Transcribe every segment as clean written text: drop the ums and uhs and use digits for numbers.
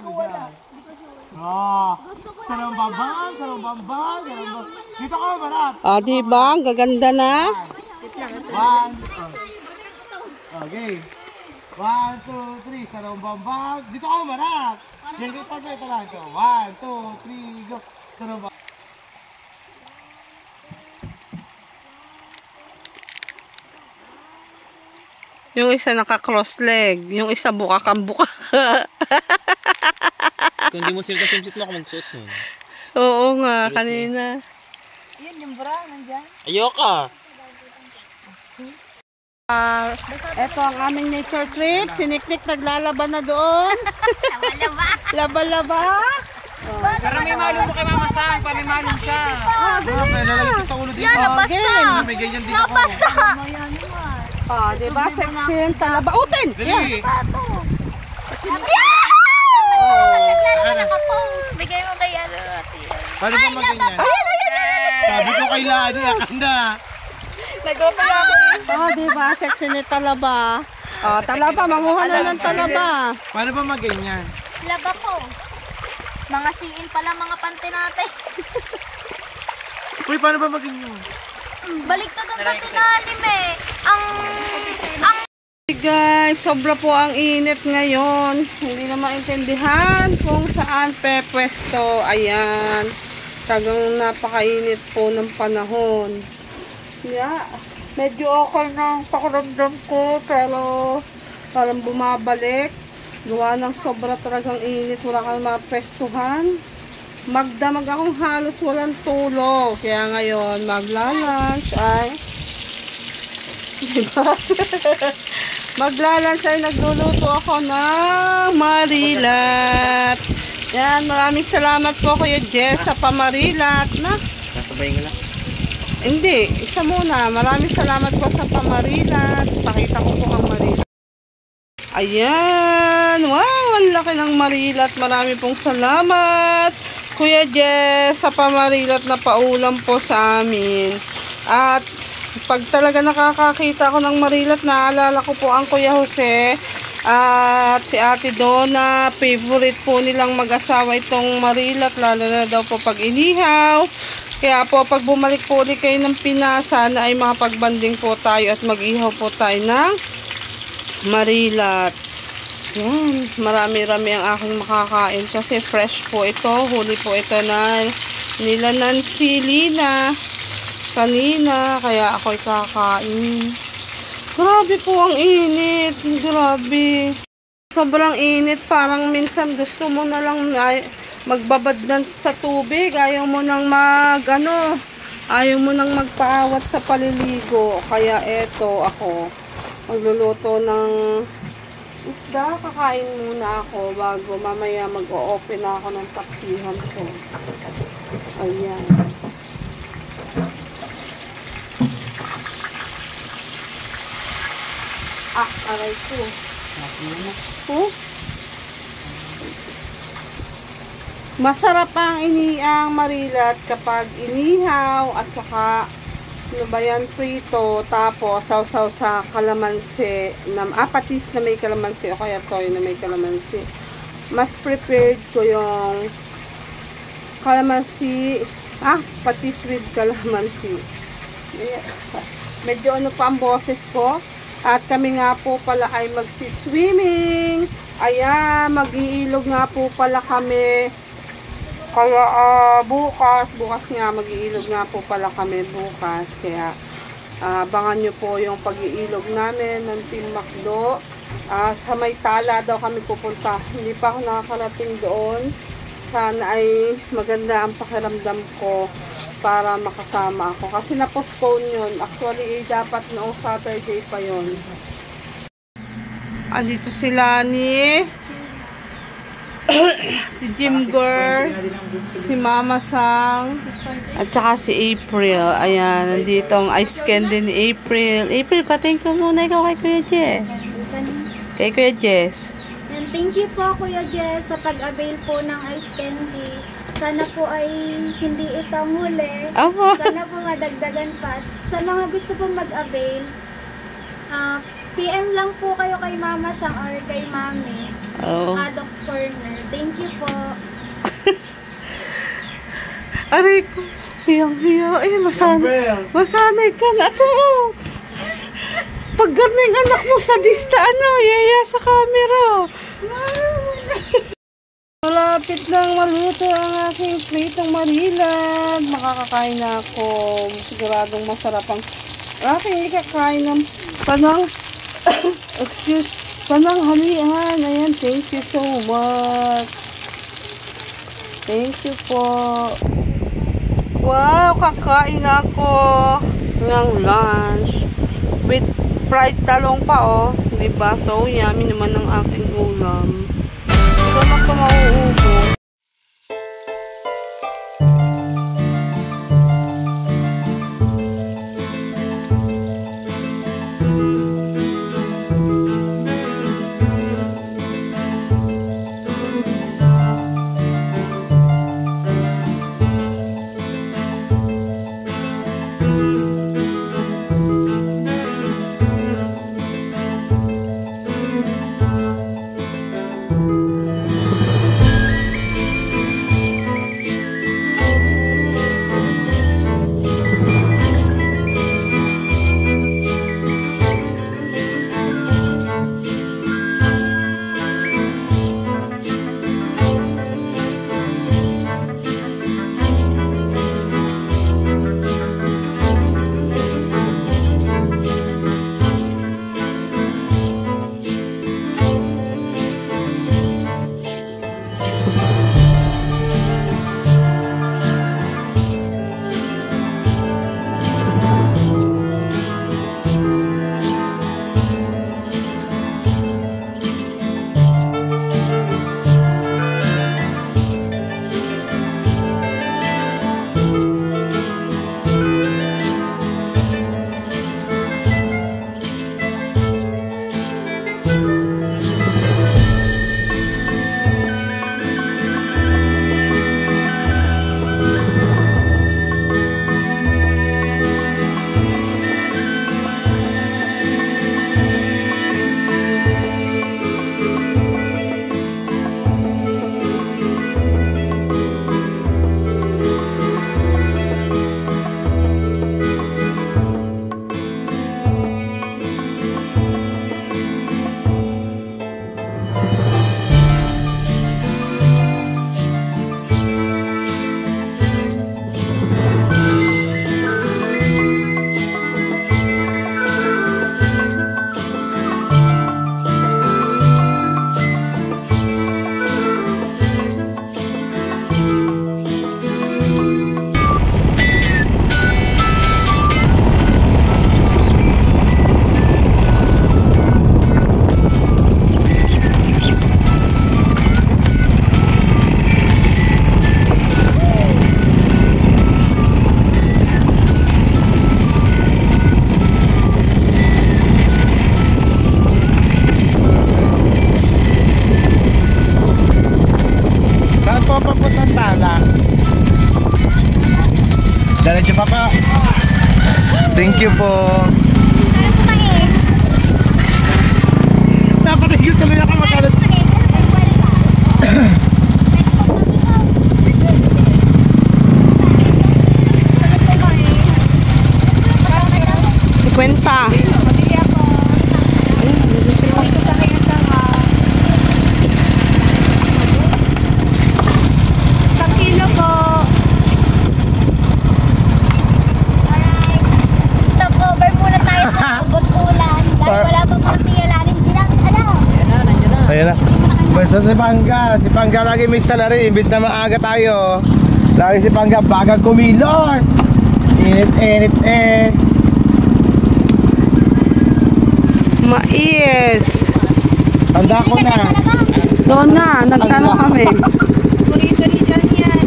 Sarang bambang, sarang bambang, sarang bambang. Dito ka marap. Ah, diba? Ang gaganda na. One. Okay. 1, 2, 3. Sarang bambang. Dito ka marap. Dito lang ito. 1, 2, 3, go. Sarang bambang. Yung isa naka-cross leg. Yung isa bukak ang bukak. Kung hindi mo silka-simsit mo, ako magsuot mo. Oo nga, kanina. Yun, yung bra, nandyan. Ayoko! Ito ang aming nature trip. Si Niknik naglalaban na doon. Laba-laba. Laba-laba. Para may malong mo kay Mama Sang, para may malong siya. May lalagay sa ulo dito. Yan, nabasa. May ganyan din ako. Nabasa. Diba? Sexy yung talaba. Utin! Yan! Bigay mo kay ano natin. Paano ba maganyan? Sabi ko kay Lani, akanda. Nagpapala ako. Diba? Sexy ni talaba. Talaba, manguha na ng talaba. Paano ba maganyan? Laba po. Mga siin pala mga pante natin. Uy, paano ba maganyan? Balik to dun sa tinalim eh. Hey guys, sobra po ang init ngayon. Hindi na maintindihan kung saan pepwesto. Ayan. Tagang napakainit po ng panahon. Yeah. Medyo okay na ang pakiramdam ko, pero parang bumabalik. Gawa ng sobra talagang init. Wala kang mapwestuhan. Magdamag akong halos walang tulog. Kaya ngayon, magla-lunch ay diba? Magla-lunch ay nagluluto ako ng marilat. Yan, maraming salamat po Kuya Jess sa pamarilat na. Nasabayin nga lang. Hindi, isa muna. Maraming salamat po sa pamarilat. Pakita ko po ang marilat. Ayan, wow, ang laki ng marilat. Marami pong salamat Kuya Jess sa pamarilat na paulam po sa amin. At pag talaga nakakakita ako ng marilat, naalala ko po ang Kuya Jose at si Ate Donna. Favorite po nilang mag-asawa itong marilat, lalo na daw po pag inihaw. Kaya po pag bumalik po ulit kayo ng Pinas, sana ay makapagbanding po tayo at mag-ihaw po tayo ng marilat. Yan, marami-rami ang aking makakain kasi fresh po ito. Huli po ito na nila Nancy Lina kanina, kaya ako'y kakain. Grabe po ang init. Grabe. Sobrang init. Parang minsan gusto mo na lang magbabad sa tubig. Ayaw mo nang ayaw mo nang magpaawat sa paliligo. Kaya eto ako. Magluluto ng isda. Kakain muna ako bago mamaya mag-o-open ako ng taksihan ko. Ayan. Aray ko. Masarap ang marilat kapag inihaw at saka ano ba yan, prito, tapos sausaw sa kalamansi, patis na may kalamansi o kaya toyo na may kalamansi. Mas prepared ko yung kalamansi, patis with kalamansi. Medyo ano pa ang boses ko. At kami nga po pala ay magsiswimming. Ayan, mag-iilog nga po pala kami. Kaya bukas nga mag-iilog nga po pala kami bukas. Kaya abangan nyo po yung pag-iilog namin ng Team Macdo. Sa Maytala daw kami pupunta. Hindi pa ako nakakarating doon. Sana ay maganda ang pakiramdam ko para makasama ako. Kasi na-postpone yun. Actually, dapat noong Saturday pa yun. Andito sila ni si Jim Girl, si Mama Sang, at saka si April. Ayan, nandito ang ice candy ni April. April, patingin ko muna ikaw kay Kuya Jess. Kay Kuya Jess. Thank you po Kuya Jess sa pag-avail po ng ice candy. Sana po ay hindi ito muli. Sana po madagdagan pa. Sa mga gusto pong mag-avail, PM lang po kayo kay Mama Sang or kay Mami. Oh. Adoc's Corner. Thank you po. Aray ko. Hiyang-hiya. Eh, masanay ka na. Ito, oh. Pag ganang anak mo sa dista, yaya sa camera. Malapit lang maluto ang aking pritong marilad. Makakakain na ako. Siguradong masarap ang aking ikakain ng panang pananghalian. Ayan, thank you so much. Thank you po. Wow, kakain ako ng lunch with fried talong pa, oh. Diba? So, yummy naman ang aking ulam. Hindi ko na ito mauubos. Diretso pa pa. Thank you po. Napatigil tuloy ako makalat. Kwenta. Ayan na. Basta si Pangga lagi may salary. Imbis na maaga tayo, lagi si Pangga bagang kumilos. Init. Mais. Handa ko na. Doon na, nagkano kami. Puri-puri dyan yan.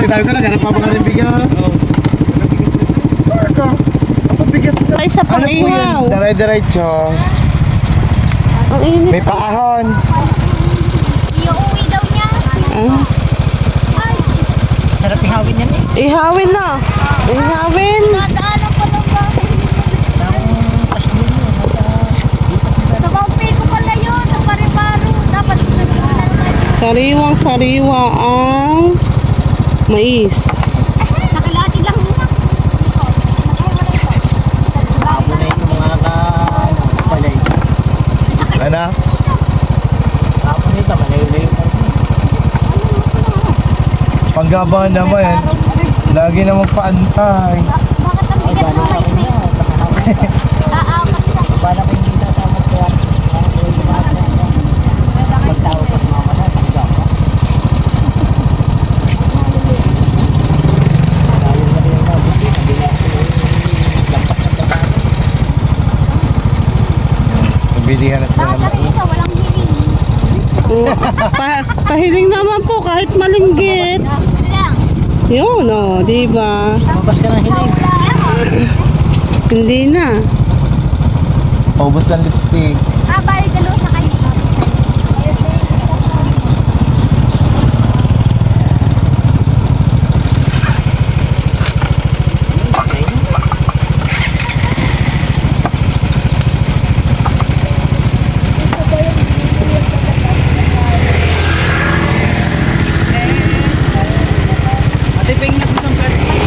Ay, sabi ko na, ganap pa ba ka rin bigyan? Ay, sa pang-ihaw. Dire-diretso. Ang init. May paahon. Iuwi daw niya. Sarap ihawin yan eh. Ihawin na. Ihawin. Nadaanan ko lang ba? Sa Baupe ko pala yun. Sa Pare-Paro. Sariwang sariwa ang mais. Nakilati lang muna. Abo na ito mga kapalay. Ano? Abo na ito, malayo-layo pa rin. Panggabahan naman. Lagi naman paantay. Bakit ang bigat ng mais na ito? Aapat sa Bala ko hindi sasama ko yan. Magtawag pa mga mata, tanggap pa. Layo na rin yung mabuti. Hindi na lampas ng tataan. Pabilihan na sila ng Bakit mais. ito? Walang hiling. Pahiling naman po kahit malinggit. Lang. Yun o, diba? Lumabas ka ng hiling. Hindi na. Paubos ng lipstick. Bali dalawa sa kanya. Matiping na po sa plastic.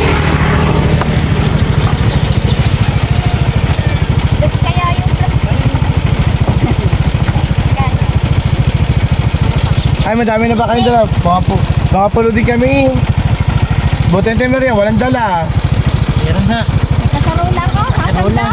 Tapos kaya yung Ay, madami na ba kayo dala? Mga pulo din kami. Buti yung temer yan, walang dala. Meron na. may kasarola ko. Kasarola.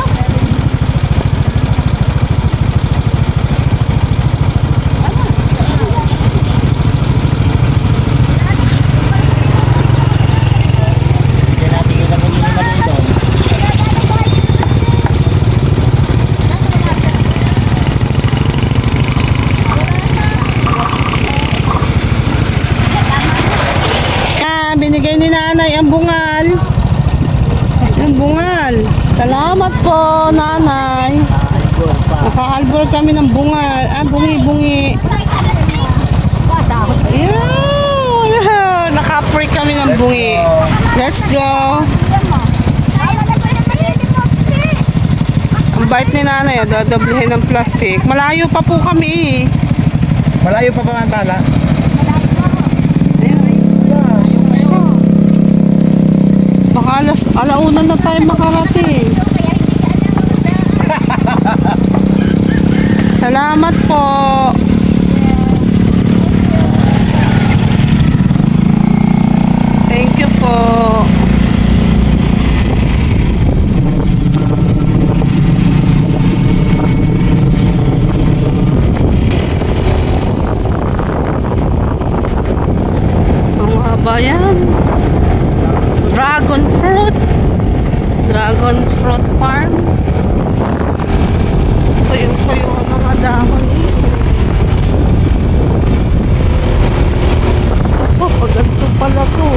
Hindi natin yung lamin yung mali doon. Binigay ni nanay ang bungal. Ang bungal. Salamat po, nanay. Naka-albor kami ng bungal. Bungi-bungi. Ayun. Naka-free kami ng bungi. Let's go. Ang bait ni nanay, dadoblehin ng plastic. Malayo pa po kami. Malayo pa ba ang tala? Baka alauna na tayo makarating. Salamat po. Thank you po. Ang haba yan. Dragon fruit farm. Tuyo-tuyo ang mga dahon dito. Oh, paganto pala to.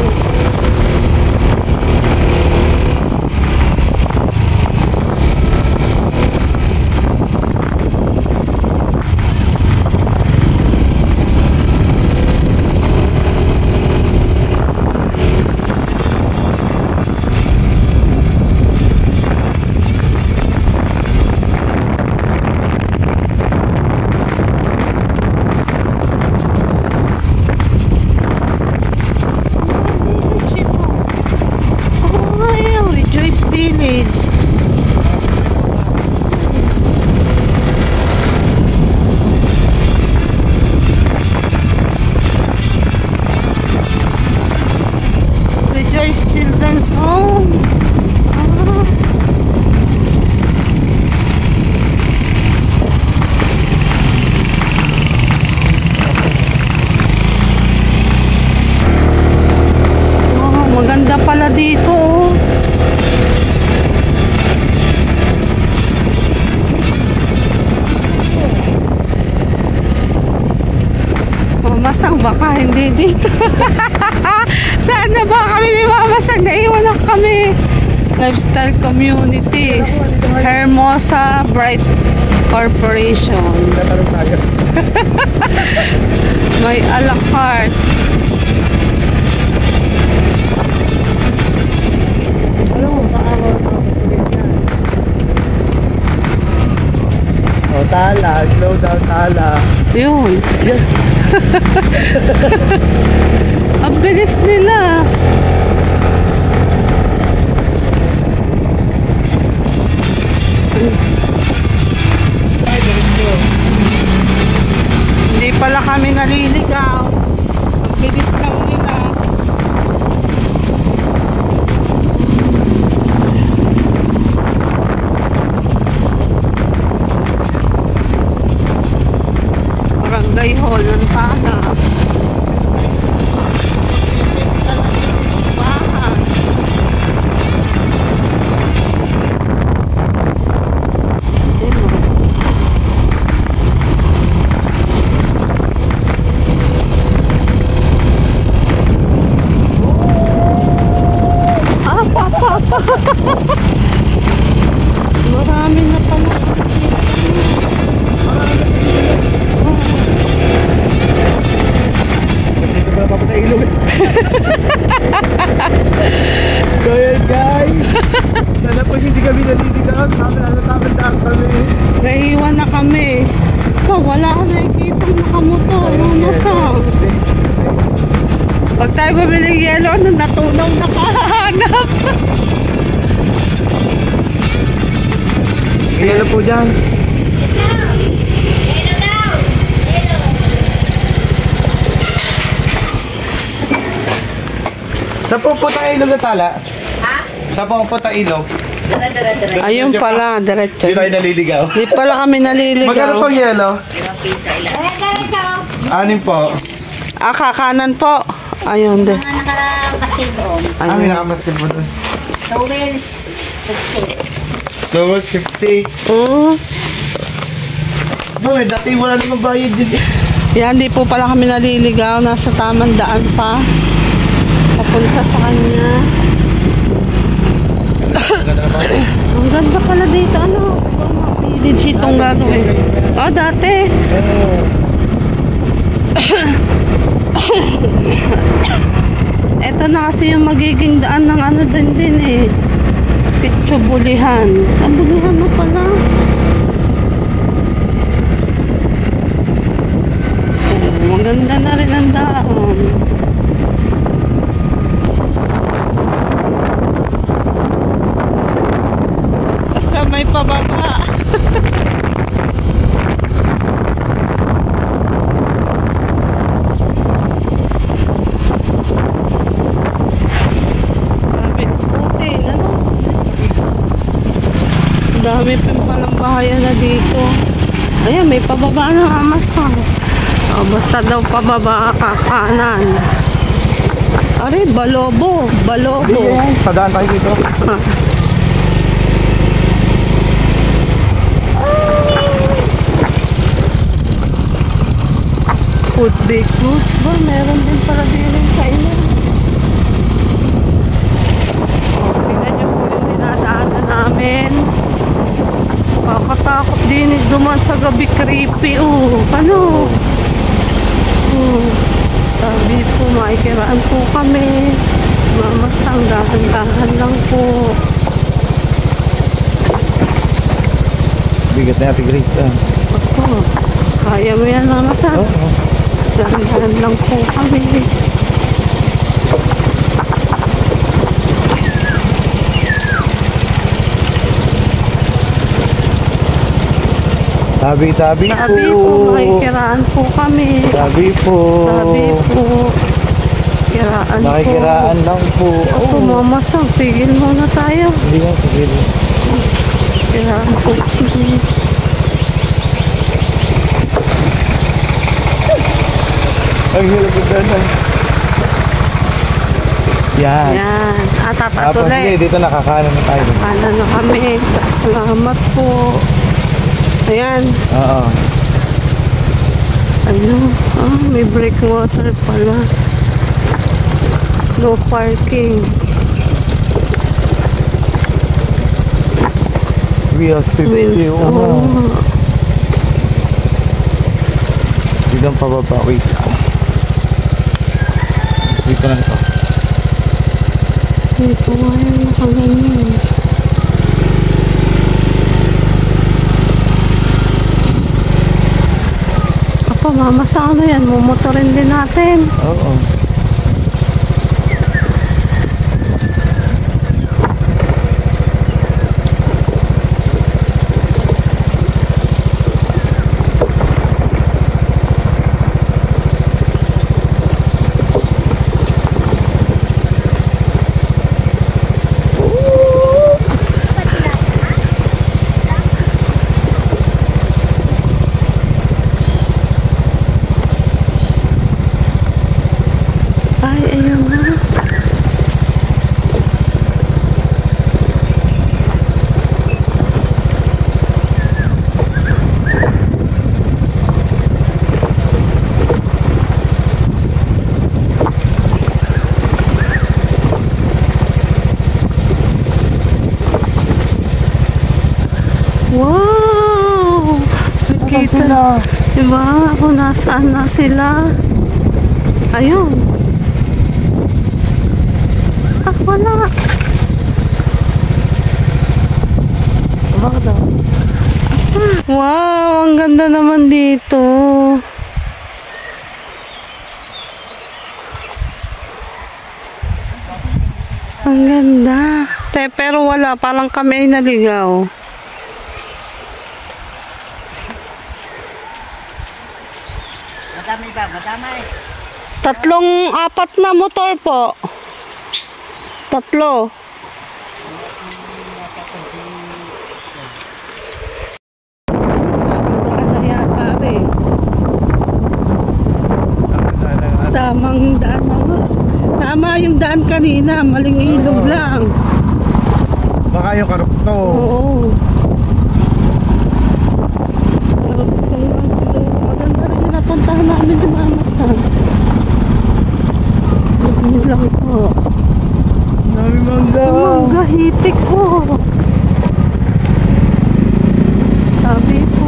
Maganda pala dito. Mamasang baka hindi dito. Saan na ba kami ni Mamasang? Naiwan na kami. Lifestyle Communities, Hermosa Bright Corporation. May a la carte. Oh, tala, slow down, tala. Yun. Ang bilis nila. Hindi pala kami naliligaw. Ang bilis lang nila. Barangay Hall ng Tana. Pesta na dito sa bahay. Marami na pala. Dito pala papunta ilog. So yan guys. Sana po hindi kami naliligaw. Tamang-tamang kami. Naiiwan na kami. Oh, wala ka nakikita nakamotor. Nasaan? Pag tayo mabiling yelo, natunaw na kahanap. Kaya na po dyan. Saan po po tayo ilog na tala? Ha? Saan po tayo ilog? Ayun pala, diretso. Hindi tayo naliligaw. Di pala kami Magkano naliligaw. pong yelo? Anim po. Ah, kakanan po. Ayun, de. Mga nakapasig doon. May nakamaskil po doon. Towel. 250. Boy, dati wala namang bayad din. Yan, di po pala kami naliligaw. Nasa tamang daan pa. Papunta sa kanya. Ang ganda pala dito. Ano? Legit itong gagawin. Oh, dati. Ito na kasi yung magiging daan ng ano din eh. Sitio Bulihan. Ang Bulihan na pala. Oh, maganda na rin ang daan. Basta may pababa. Dami pa palang bahayan na dito. Ayan, may pababa na Mustang. Oh, basta daw pababa kakanan. Are, Balobo. Balobo. Padaan tayo dito. Food baked goods ba? Meron din pala din sa inyo. Oh, tingnan nyo po yung dinadaanan namin. Kakatakot din duman sa gabi, creepy. Ano? Sabi po, maikiraan po kami. Mamasang dahan-dahan lang po. Bigat na natin, Grace. Ako, kaya mo yan, mamasang. Dahan-dahan lang po kami. Tabi-tabi po. Sabi po, makikiraan po kami. Sabi po. Sabi po, kiraan po. Makikiraan lang po. Ako, mamasang, tigil muna tayo. Hindi nga, sige. Kiraan po. Ang hilapit na. Yan. Yan. Tatas Tapos ulit. dito nakakanan na tayo. Kanan na kami. Salamat po. Ayan. Oo. Ayun. May breakwater pala. No parking. Wheels 50. Wheels. Dito ang pababa. Wait. Dito na ito. Dito nga yun. Nakaganyan. mama sa ano yan, mumotorin din natin. Oo. Ay, ayun na. Wow! Nakita. Diba? Kung nasaan na sila. Ayun. Ah, wala. Bakit daw? Wow, ang ganda naman dito. Ang ganda. Pero wala, parang kami ay naligaw. Madami ba? Madami. Apat na motor po. 3. Tamang daan na ba? Tama yung daan kanina, maling ilog lang. Baka yung karukto. Oo. Karugtong lang sila. Maganda rin yung napuntahan namin yung mamasan. Yun lang po. Dami mangga. Mangga, hitik ko. Sabi po.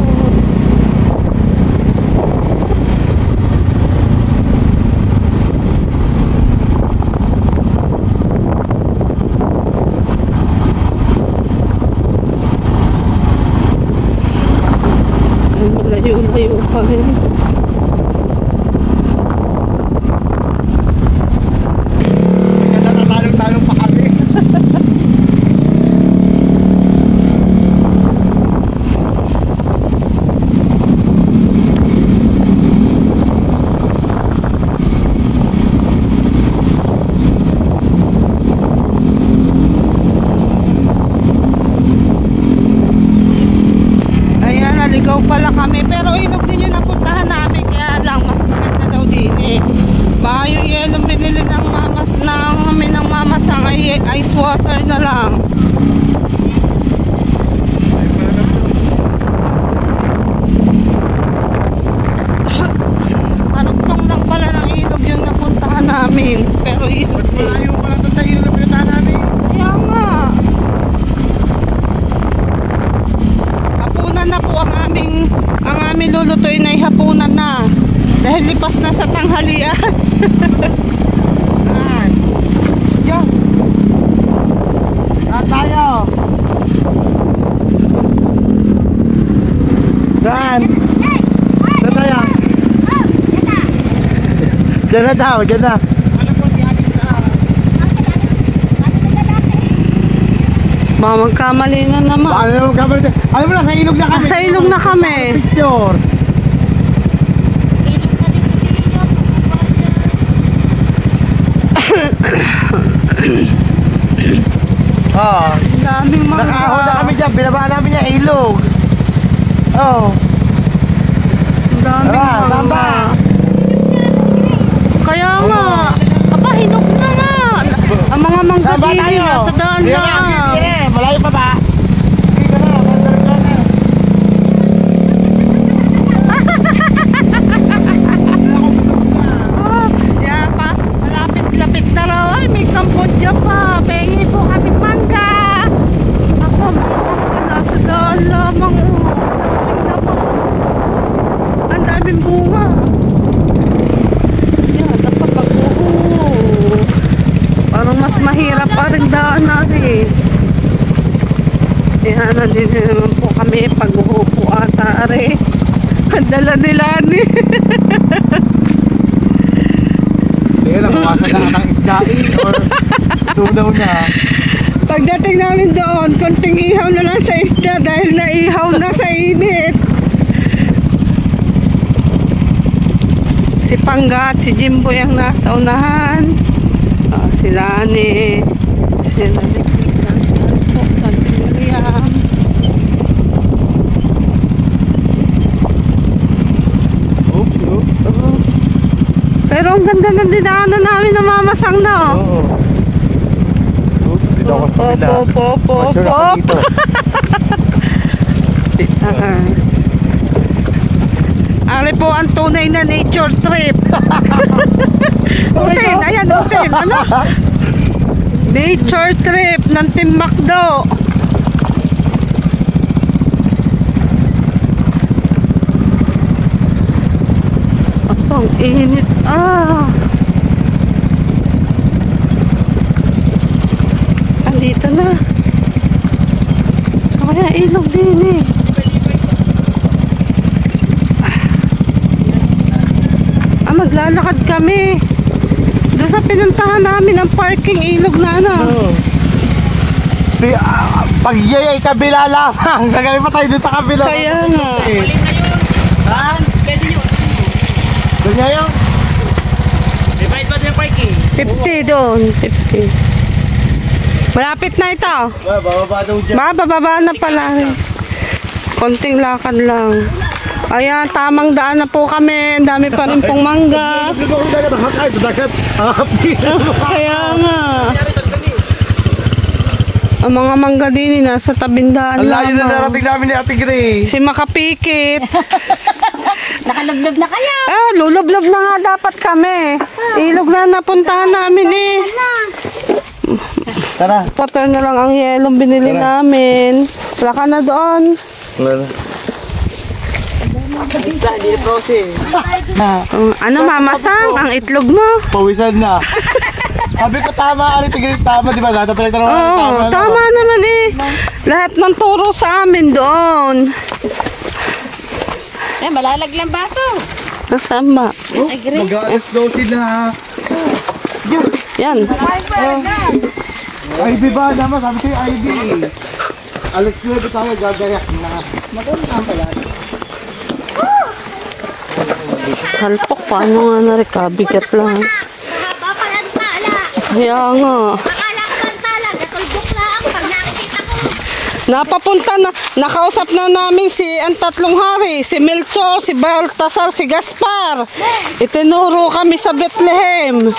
Ay, malayo-layo pa rin. Natatalong-talong pa kami. Ayan, naligaw pala kami. Pero ilog din yung napuntahan namin. Kaya lang, mas maganda daw din eh. Baka yung yelong binili ng mamas ng mamas ang ice water na lang. Karugtong lang pala ng ilog yung napuntahan namin. Pero ilog din. Malayo pala ito sa ilog na pinuntahan namin. Kaya nga. Hapunan na po ang aming lulutuin ay hapunan na. Dahil lipas na sa tanghalian. Yan. Yo. Tayo. Saan? Saan tayo? Diyan na daw, diyan na. Baka magkamali na naman. Alam mo na, sa ilog na kami. Sa ilog na kami. Picture. Ilog na din dito. Oh, Ang daming mga. nakaahon na kami dyan. Binabaan namin yung ilog. Oh. Ang daming Tara, mga. tamba. Kaya nga. Aba, hinog na nga. Ang mga Saan ba manggagili tayo? na sa daan Hindi lang. na, malayo pa ba? Hindi ka na, mandarin ka na. Yeah, pa. Malapit-lapit na raw. Ay, may Cambodia pa. Pengi po kami mangga. Ako, mga nasa daan lamang. Ang daming bunga. Yeah, dapat pag-uho. Parang mas mahirap pa rin daan natin. Kaya nandito naman po kami pag-uho po ata. Are. Dala nila ni. Hindi ka nakuwasan na ng isdain or tunaw na. Pagdating namin doon, konting ihaw na lang sa isda dahil naihaw na sa init. Si Pangga at si Jimboy ang nasa unahan. Sila ni sila ni William. Pero ang ganda ng dinaanan namin ng mamasang na, oh. Pop. Ari po ang tunay na nature trip. Utin, ayan, utin. Ano? Nature trip ng Team Macdo. Ang init. Andito na. Kaya ilog din eh. Maglalakad kami. Doon sa pinuntahan namin ang parking ilog na ano. Pag yay ay kabila lamang. Gagawin pa tayo dun sa kabila. Kaya nga. Ha? Pwede nyo. Doon nga yung? Divide ba yung parking? 50 doon. 50. Malapit na ito. Bababa daw dyan. Bababa na pala. Konting lakad lang. Ayan, tamang daan na po kami. Ang dami pa rin pong mangga. Kaya nga. Ang mga mangga din nasa tabindaan lamang. Ang layo na narating namin ni Ate Gray. Si Makapikit. Nakalublob na kayo. Lulublob na nga dapat kami. Ilog na napuntahan namin eh. Tara. Water na lang ang yelong binili namin. Wala ka na doon. Wala. Ano mamasang? Ang itlog mo? Pawisan na. Sabi ko tama, Ate Grace, tama, di ba? Dito pinagtanong Oo, tama naman eh. Lahat ng turo sa amin doon. Malalaglang baso. Nasama. Mag-aalas daw sila. Yan. Ivy ba naman? Sabi ko yung Ivy. Alas 9 tayo, gagayak na. Maganda pala. Halpok, paano nga narikabigat lang. Mahaba pala ng tala. Kaya nga. Akala ko ang tala. Natulbok na ako pag nakikita ko. Napapunta na, nakausap na namin si ang tatlong hari, si Melchor, si Baltasar, si Gaspar. Itinuro kami sa Bethlehem.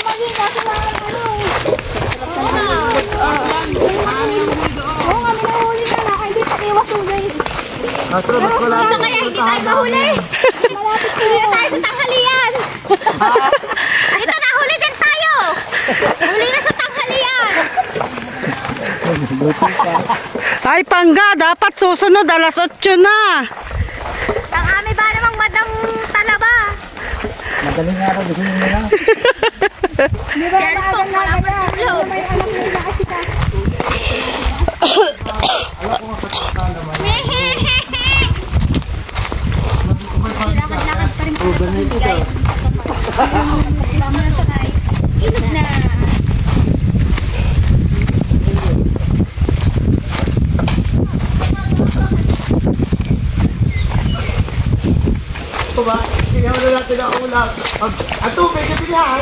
Dito kaya hindi tayo mahuli. Dito tayo sa tanghalian. Ito, nahuli din tayo. Huli na sa tanghalian. Ay, Pangga, dapat susunod, alas 8 na. Tangami ba namang madam talaba? Magaling nga ako, gusto nyo na. Yan po, malapit tulog. Lakad-lakad pa rin po. Ilog na. Ito ba? Tingnan mo na natin ang ulang. Ang tubig, kapilihan.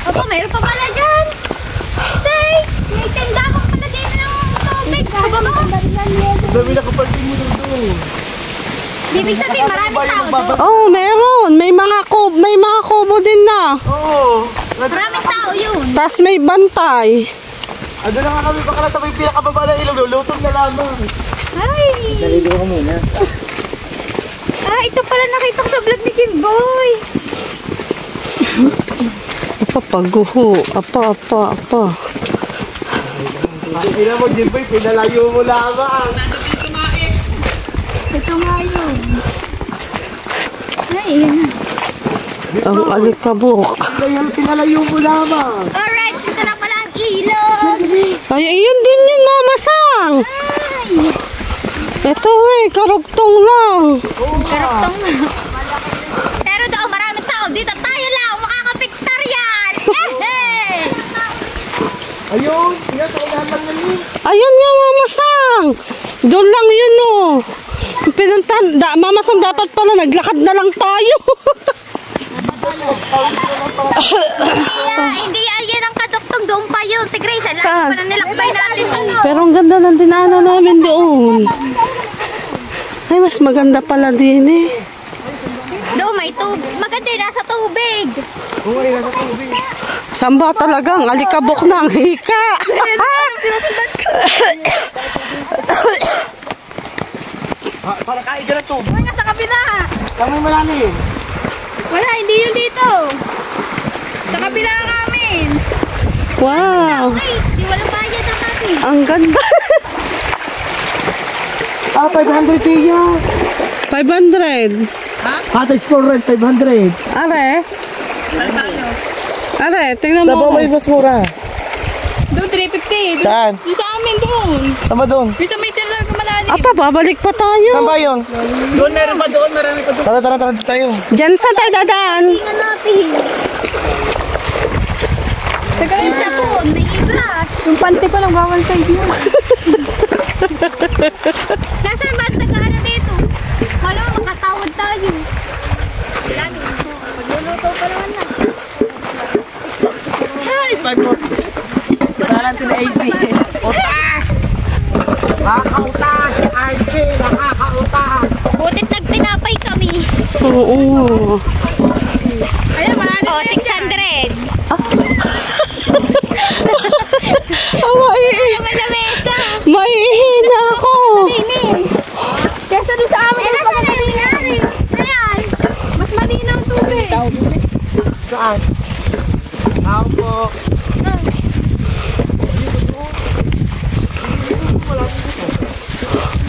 Opo, mayroon pa pala dyan. Say, may tenda ka pala din ng tubig. Dami na kapal din mo doon. Ibig sabihin, maraming tao doon. Oh, meron. May mga kubo din na. Oo. Maraming tao yun. Tas may bantay. Ano na nga kami, baka nasa may pinakababa ng ilog, lutong na lamang. Ay! Naligo ko muna. Ito pala nakita ko sa vlog ni Jimboy. Apa, paguho. Apa. Tingnan mo, Jimboy, pinalayo mo lamang. Ito nga yun. Ay, yun na. Ang alikabok. Pinalayo mo lamang. Alright, ito na pala ang ilog. Ay, yun din yun, Mama Sang. Ay! Ito karugtong lang. Karugtong na. Pero daw maraming tao. Dito tayo lang. Makakapicture yan. Ayun, yan, sa unahan lang namin. Ayan nga, Mama Sang. Doon lang yun, oh. Pinuntan, Mama Sang, dapat pala naglakad na lang tayo. Hindi yan ang kaduktong. Doon pa yun. Tigrace, Saan? parang nilakbay natin. Pero ang ganda ng dinaanan namin doon. Ay, mas maganda pala din eh. Doon may tubig. Maganda yun, nasa tubig. Oo, ay, nasa tubig. Samba talagang alikabok na ang hika. Para kain ka na to. Doon nga sa kabila. Kami malalim. Wala, hindi yun dito. Sa kabila namin. Wow, Ay, di walang bayad ang natin. ang ganda. 500 tiya. 500. Cottage for rent, 500. Are? Are, tingnan Sa mo. ba may mas mura? Doon, 350. Saan? Doon sa amin doon. Saan ba doon? Doon sa may sensor ko malalim. Apa, babalik pa tayo. Saan ba yun? Doon meron pa doon, marami pa doon. Tara tayo. Diyan sa tayo dadaan. Tingnan natin. Teka, yung sabon, may ibra. Yung panty pa lang bawal sa inyo. Nasaan ba taga-ano dito? Wala, makatawad tayo. Wala din. Pagluluto pa naman na. Ay, 500. Katalan to na 80. Utas! Nakakautas! RJ, nakakautas! Butit nagtinapay kami. Oo. Ayan, marami. Oh, 600. Naman na mesa. Maihina ako. Kesa doon sa amin. Ayan, sa namin. Ayan. Mas malinaw tubig. Saan? Ako po.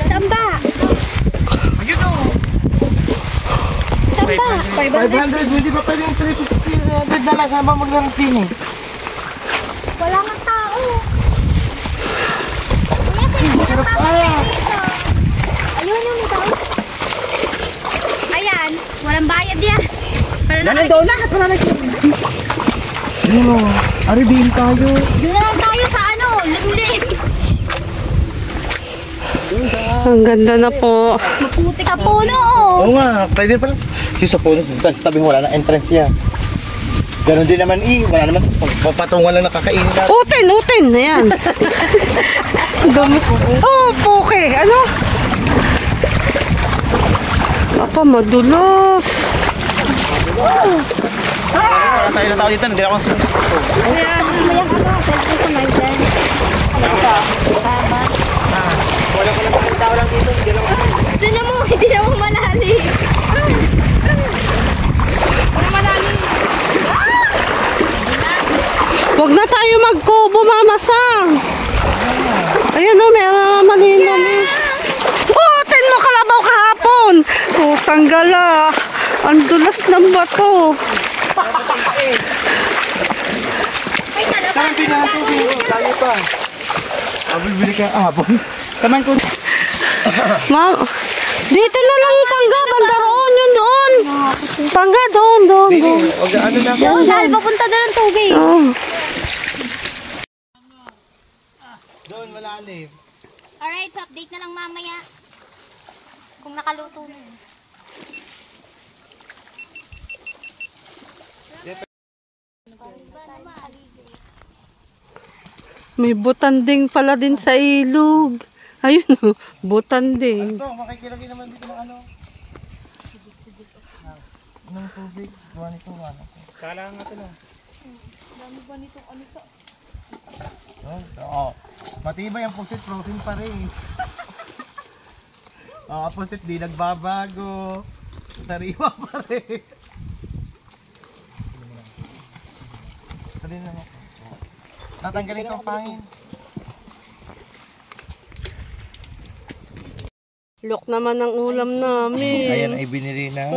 Samba. Ayun o. Samba. 500, hindi pa pwede yung 350 na lang. Saan ba maglanting eh? Wala nga tao. Ayun yung tao. Ayan. Walang bayad yan. Ganun daw lahat. Wala na siya. Ano? Aribihin tayo. Doon na lang tayo sa ano, limlim. Ang ganda na po. Maputi ka puno, oh. Oo nga, pwede pala. Kasi sa puno, sa tabi wala na entrance yan. Ganon din naman wala naman. Papatungan lang nakakainin natin. Utin. Ayan. Oh, puke. Ano? Apa, madulas. Wala tayo na tao dito, hindi ako sunod. Wala ka lang tao lang dito, hindi lang ako. Hindi na mo malalim. Huwag na tayo magkubo, Mama Sang. Ayan o, meron malinaw eh. Utin mo kalabaw kahapon. Pusang gala. Ang dulas ng bato. Ay, talaga. Saan pinatubig? Tayo pa. Bibili ka abon. Taman ko. Ma'am, dito na lang pangga, banda roon yun doon. Pangga doon. Ano na? Dahil papunta na ng tubig. Oh. Doon, malalim. Alright, so update na lang mamaya. Kung nakaluto na. May butanding pala din sa ilog. Ayun o, butanding. Ito, makikilagay naman dito ng ano. Ng tubig. Gawa nito, ano. Kala nga ito no. Oo. Matibay ang pusit, frozen pa rin. Oo, pusit di nagbabago. Sariwa pa rin. Sali naman. Tatanggalin ko ang pangin. Look naman ang ulam namin. Ayan ay binili na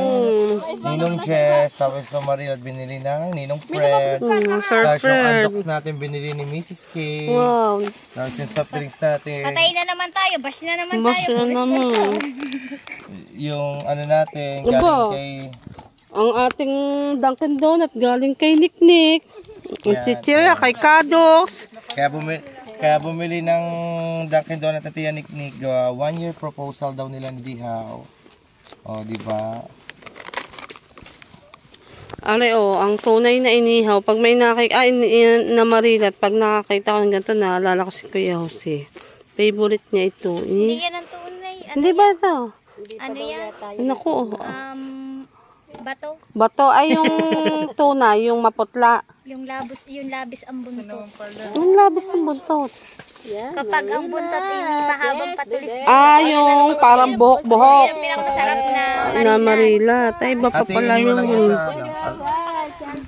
Ninong Jess, tapos sa Maril at binili na Ninong Fred. Sir Tapos yung Fred. undox natin binili ni Mrs. K. Wow. Tapos yung soft drinks natin. Patay na naman tayo. Bash na naman Bas tayo. na naman. Yung ano natin, Aba. galing kay... Ang ating Dunkin Donut galing kay Niknik. Ang chichirya kay Kadox. Kaya bumili ng Dunkin Donut na tiyan Niknik. 1-year proposal daw nila ni Dihaw. O, di ba? Are ang tunay na inihaw. Pag may na marilat, pag nakakita ko ng ganito, naalala ko si Kuya Jose. Favorite niya ito. Hindi yan ang tunay. Hindi ba ito? Ano yan? Naku. Bato. Bato ay yung tunay, yung maputla. Yung labis ang buntot. Yung labis ng buntot. Kapag ang buntot ay may mahabang patulis. Yung parang buhok-buhok. Yung pinakamasarap Na marilat. Ay, iba pa pala Tingin mo lang yung... yan sa ano.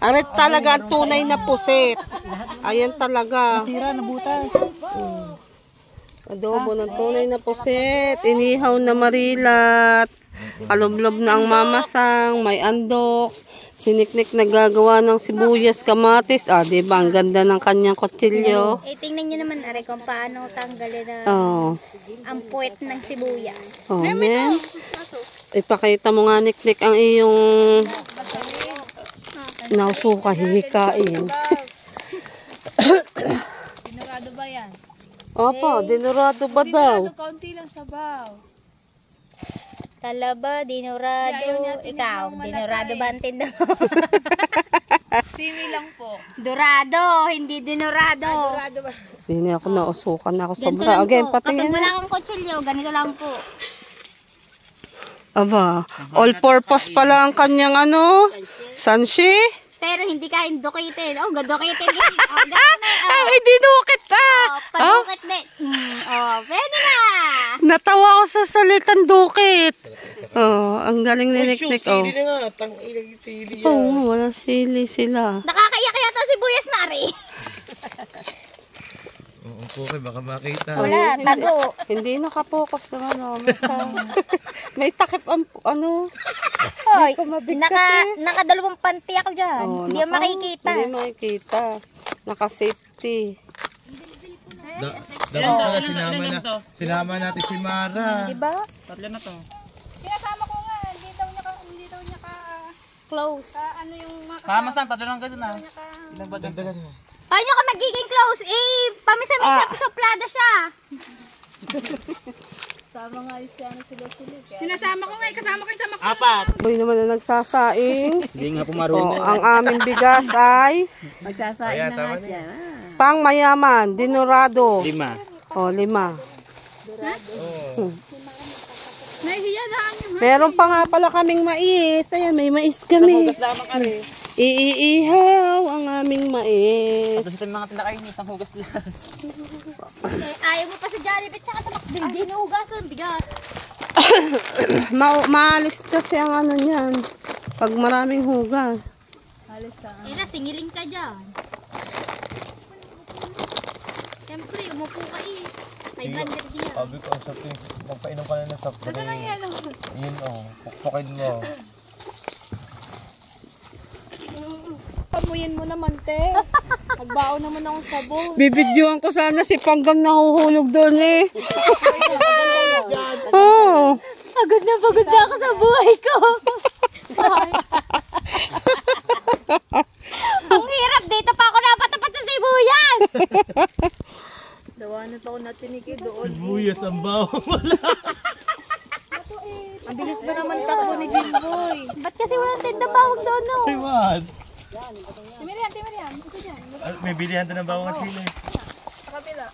Arit talaga ang tunay na pusit. Ayan talaga. Sira na butas. Adobo ng tunay na pusit. Inihaw na marilat. Kalublob na ang mamasang. May andoks. Siniknik na gagawa ng sibuyas, kamatis. Diba? Ang ganda ng kanyang kutsilyo. tingnan nyo naman, Are, kung paano tanggalin ang puwet ng sibuyas. Men. Ipakita mo nga, Niknik, ang iyong nausuka hihikain. Dinurado ba yan? Opo, dinurado ba daw? Kaunti lang sabaw. Talaba, dinurado. Ikaw, dinurado ba ang tinda mo? Simi lang po. Dorado, hindi dinurado. Dorado ba? Hindi ako nausukan na ako Ganito sobra. lang Again, po. patingin Kapag na. wala kang kutsilyo, ganito lang po. Aba, all-purpose pala ang kanyang sanshi. Pero hindi ka indukitin. Oh, gadukitin. Ganun na. Ay, dinukit Padukit na. Pwede na. Natawa ko sa salitang dukit. Ang galing ni Niknik. Sili na nga, tang-ilag sili yan. Oo, walang sili sila. Nakakaiyak yata si Buyas na rin. Okay, baka makita. Wala, tago. Hindi nakapokus naman. May takip ang Hoy, nakadalawang panty ako dyan. Hindi mo makikita. Hindi makikita. Naka-safety. Dapat pala sinama natin si Mara. Diba? Tatlo na to. Kinasama ko nga, hindi daw niya ka Close. ano yung Mamasang, tatlo lang ganun na. Ilan ba Dagdagan mo. Paano ka magiging close? Pamisa-misa suplada siya. Sama nga yung sila. Sinasama ko nga, kasama ko yung sama. Apat. Boy naman na nagsasaing. Hindi nga pumarunong. Ang aming bigas ay Ayan, tama na yan. pang mayaman, dinurado. 5. 5. Nahihiya na kami. Meron pa nga pala kaming mais. Ayan, may mais kami. Hugas lamang kami. Iihaw ang aming mais. Tapos ito yung mga tinda kayo ni isang hugas lang. Ayaw mo pa sa Jollibee tsaka sa McDo. Hindi nahugasan ng bigas. Maalis kasi ang niyan. Pag maraming hugas. Singiling ka dyan. Siyempre, umupo ka May blender diyan. Sabi ko, ang soft drink. Magpainom ka na ng soft drink. Yun pukpukin mo. Pamuyin mo naman, te. Nagbao naman akong sabon. Bibidyoan ko sana si Panggang nahuhulog doon Oo. Pagod na ako sa buhay ko. Ang hirap. Dito pa ako napatapat sa sibuyas. Dawanan pa ako natinig doon. Buyas ang bawang wala. Ang bilis ba naman takbo ni Jimboy? Ba't kasi walang tinda bawang doon, no? Iwan. Timiriam. Ito dyan. May bilihan to ng bawang at sili. Sa kapila.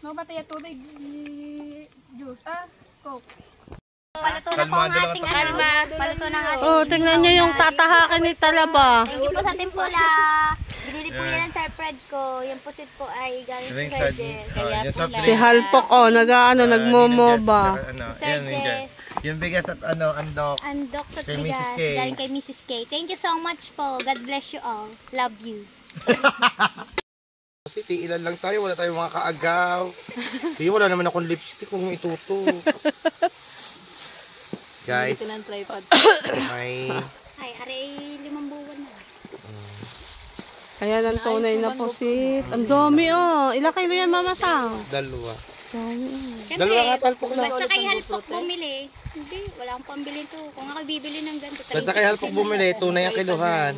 Mapatay tubig. Juice. Coke. Paluto na po ang ating paluto ng ating Tingnan nyo yung tatahakin ni Talaba. Thank you po sa timpula. Binili po yan ng Sir Fred ko. Yung pusit po ay galing Ring sa sa Jess. yung soft Si drink. Halpok, nagmomoba. Yan, Ninjas. Yung bigas at andok. Andok sa Kay bigas. Mrs. K. Galing kay Mrs. K. Thank you so much po. God bless you all. Love you. Kasi tiilan lang tayo, wala tayong mga kaagaw. Hindi, wala naman akong lipstick kung ituto. Guys, may... Ay, aray, 5 buwan na. Ayan ang tunay na pusit. Ang dami oh. Ilang kilo yan, Mama Sang? 2. Siyempre, Dalawa nga talpok lang. basta kay Halpok bumili. Hindi, wala akong pambili to. Kung ako bibili ng ganito, Basta kay Halpok bumili, tunay ang kiluhan.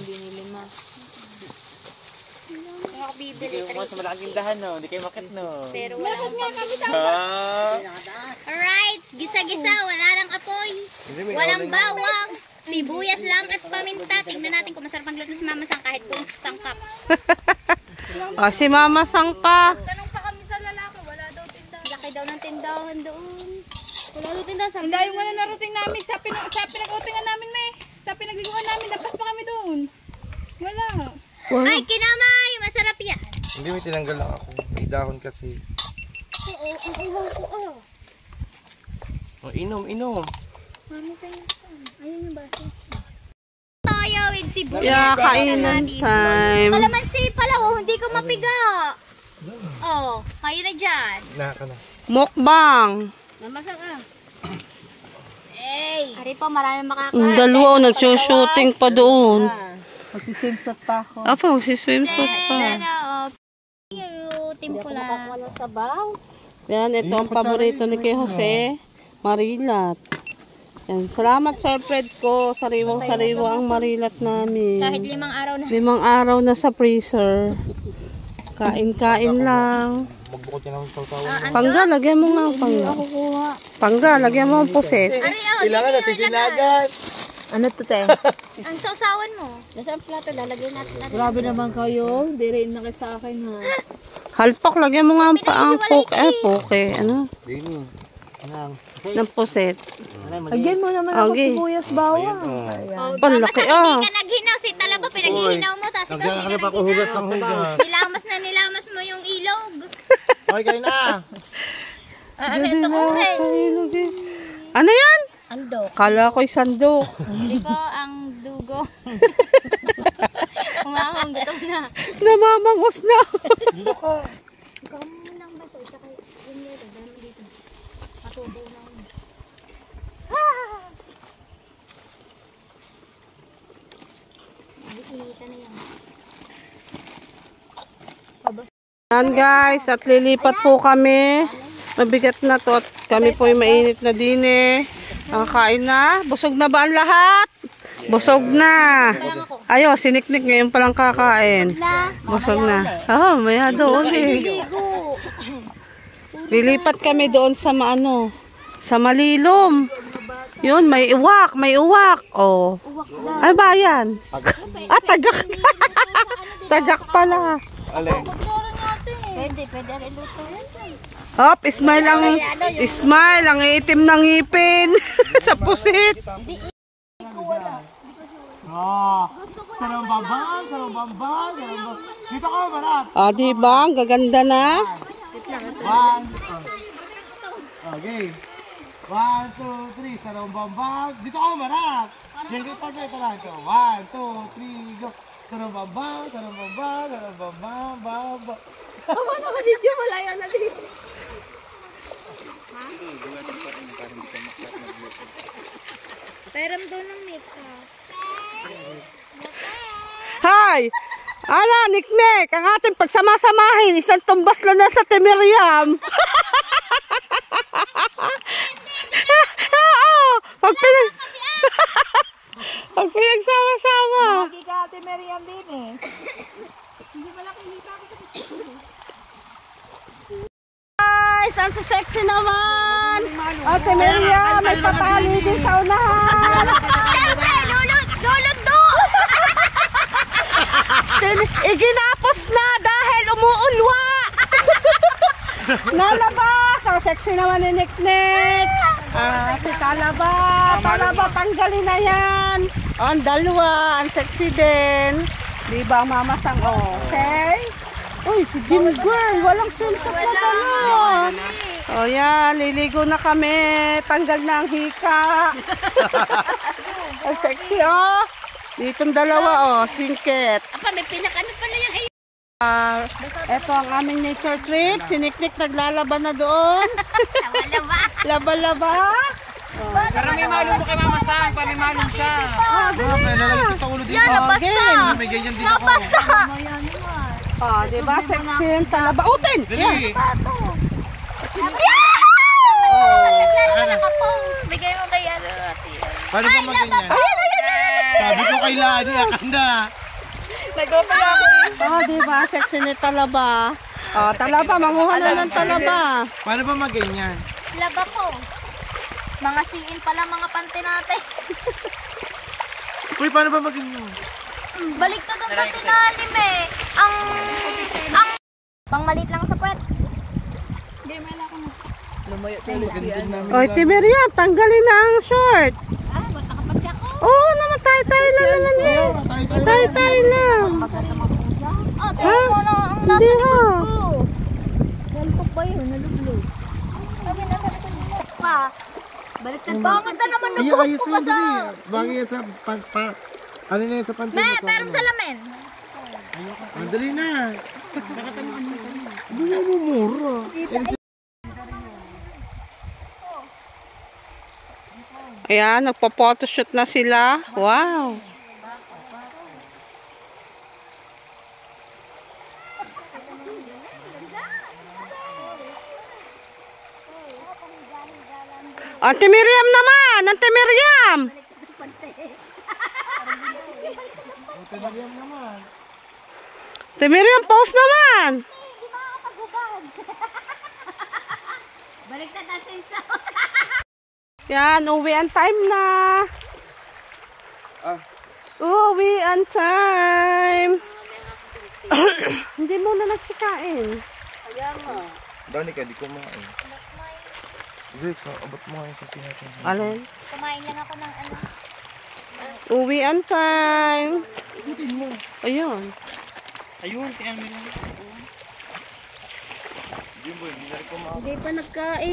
kung ako bibili, Sa malaking dahan, no? Hindi kayo makit, no? pero wala akong pambili. Ah. Alright, gisa-gisa, wala nang apoy. Walang bawang. Sibuyas lang at paminta. Tingnan natin kung masarap magluto si Mama Sang kahit kung sangkap. Ah, si Mama Sang pa. Tanong pa kami sa lalaki, wala daw tindahan. Laki daw ng tindahan doon. Wala daw tindahan. Sabi Hindi yung wala narating namin sa pinag-outingan namin, may. Sa pinagliguan namin, dapat pa kami doon. Wala. ay, kinamay! Masarap yan. Hindi, may tinanggal lang ako. May dahon kasi. Oo, ang uhaw ko. Oh, inom. Mami tayo. Ayun yung baso. Tayo with sibuyas. Yeah, kainan time. Kalamansi pala, oh, hindi ko mapiga. Oh, kayo na dyan. Naka na. Mukbang. Mamasak ah. Hey! Ari po, marami makakain. Ang dalawa, nagsushooting pa doon. Magsiswimsuit pa ako. Apa, magsiswimsuit pa. Timpula. Yan, ito ang paborito ni Kuya Jose. Marilat. Yan, salamat Sir Fred ko. Sariwang-sariwa ang marilat namin. Kahit 5 araw na. 5 araw na sa freezer. Kain-kain lang. Magbukod niya ng tawtawan. Pangga, lagyan mo nga ang pangga. Pangga, lagyan mo ang puset. Ari, oh, Kailangan na sisinagan. Ano to, te? ang sausawan mo. Nasa plato, lalagyan natin. Grabe naman kayo. Hindi rin na sa akin, ha? Halpak, lagyan mo nga ang paang poke. Poke. Ano? Dini. Anang. Ng puset. Lagyan mo naman ako Okay. sibuyas bawang. Oh, Palaki, basta hindi ka naghinaw. Si Talaba, pinaghihinaw mo. Tapos ikaw, hindi Nagkakaroon ka pa ako hugas ng hugas. nilamas mo yung ilog. Okay, kayo na. Ito ko Ano yan? Andok. Kala ko'y sandok. Hindi po ang dugo. Umahong, gutom na. Namamangos na. Dito ka. Yan guys, at lilipat po kami. Mabigat na to at kami po ay mainit na din eh. Nakakain na. Busog na ba ang lahat? Busog na. Ayo, siniknik ngayon palang kakain. Busog na. Oo, maya doon eh. Lilipat kami doon sa maano, sa Malilom. Yun, may uwak. Oh. Ay ba yan? Ah, tagak. Tagak pala. Alin? Pwede rin luto. Hop, smile ang itim ng ngipin sa pusit. Sarang babang. Dito ka, marap. Ah, diba? Ang gaganda na. Okay. 1, 2, 3. Sarang babang. Dito ka, marap. Ito lang. 1, 2, 3, go. Sarang babang. Pero doon ng mita. Hi! Ana, Niknek, ang ating pagsamasamahin, isang tumbas lang na sa Temeriam. Pag pinagsama-sama. Hindi ka ate Meriam din eh. Guys, ang sexy naman. Ate Meriam, may patali din sa unahan. Siyempre, lulot do! Iginapos na dahil umuulwa. Nalabas. Ang sexy naman ni Niknek. Ah, si Talaba. Talaba, tanggalin na yan. Ang dalawa. Ang sexy din. Di ba, Mama Sang? Okay. Uy, si Jim Girl. Walang swimsuit na dalawa. O yan, liligo na kami. Tanggal na ang hika. Ang sexy, oh. Ditong dalawa, oh. Singket. Ako, may pinakano pala yung Ito ang aming nature trip. Si Niknik naglalaban na doon. Laba-laba. Laba-laba. Para may malong mo kay Mama Sang, para may malong siya. May lalagay sa ulo dito. Yan, nabasa. May ganyan din ako. Nabasa. Diba? Sexy yung talabautin. Yan. Dali. Naglalala nakapost. Bigay mo kay ano natin. Paano ba maganyan? Sabi ko kay Lani, akanda. Diba? Sexy ni talaba. Talaba. Manguha na ng talaba. Paano ba maganyan? Laba po. Mga siin pala mga pante natin. Uy, paano ba maganyan? Balik to dun sa tinalim eh. Ang pang malit lang sa puwet. Oy, Timiriam, tanggalin na ang short. Ba't nakapati ako? Oo, naman tayo lang naman eh. Tayo lang. Tingnan mo na ang nasa Hindi likod ha. ko. Nalupok ba yun? Nalulog. Sabi nasa likod mo. Pa. Baliktad. Bakit na naman Iya, nagbuhok ayos ko na ba sa... dali. Bagay yan sa ano na yan sa panty mo? Pero salamin. Dali na. Hindi mo mumura. Ayan, nagpo-photoshoot na sila. Wow. Ate Miriam naman! Ate Miriam! Ate Miriam, pause naman! Hindi makakapagubad. Baliktad natin sa... Yan, uwian time na. Uwian time. Hindi mo na nagsikain. Dani ka, di kumain. Grace, abot mo ngayon sa natin. Alin? Kumain lang ako ng ano. Uwian time. Ayun. Ayun, si Emily. Hindi pa nagkain.